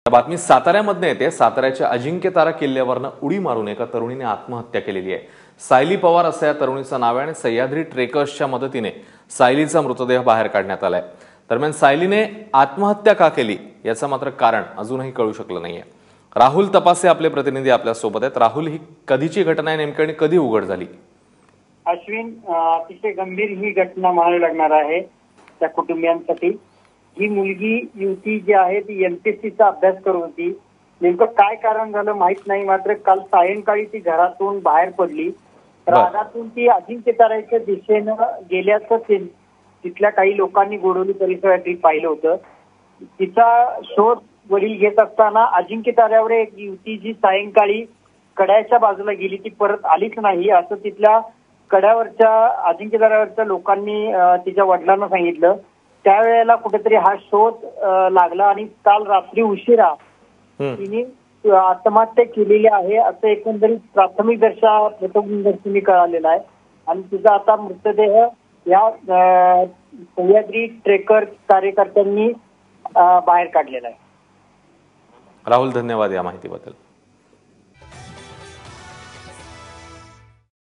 बातमी साताऱ्यामधून येते। साताऱ्याच्या अजिंक्यतारा किल्ल्यावरनं उडी मारून एका तरुणीने आत्महत्या केलेली आहे। सायली पवार असं या तरुणीचं नाव आहे आणि सह्याद्री ट्रेकर्सच्या मदतीने सायलीचा मृतदेह बाहेर काढण्यात आलाय। दरम्यान सायलीने आत्महत्या का केली याचं मात्र कारण अजूनही कळू शकलं नाहीये। राहुल तपासे आपले प्रतिनिधी आपल्या सोबत आहेत। राहुल, ही कधीची घटना आहे नेमकी आणि कधी उघड झाली? अश्विन, अतिशय गंभीर ही घटना म्हणावी लागणार आहे त्या कुटुंबियांसाठी। ही मुलगी युवती जी आहे ती एमपीएससीचा अभ्यास करत होती। नेमकं काय कारण झालं माहित नाही, मात्र काल सायंकाळी ती घरातून बाहेर पडली। रागातून ती अजिंक्यताऱ्याच्या दिशेनं गेल्याचं तिथल्या काही लोकांनी गोडवली परिसरात पाहिलं होतं। तिचा शोध वडील घेत असताना अजिंक्यताऱ्यावर एक युवती जी सायंकाळी कड्याच्या बाजूला गेली ती परत आलीच नाही असं तिथल्या कड्यावरच्या अजिंक्यताऱ्यावरच्या लोकांनी तिच्या वडिलांना सांगितलं। त्यावेळेला कुठेतरी हा शोध लागला आणि काल रात्री उशिरा तिने आत्महत्या केलेली आहे असं एकंदरीत प्रथमदर्शनी कळालेलं आहे। आणि तिचा आता मृतदेह या सह्याद्री ट्रेकर कार्यकर्त्यांनी बाहेर काढलेला आहे। राहुल, धन्यवाद या माहितीबद्दल।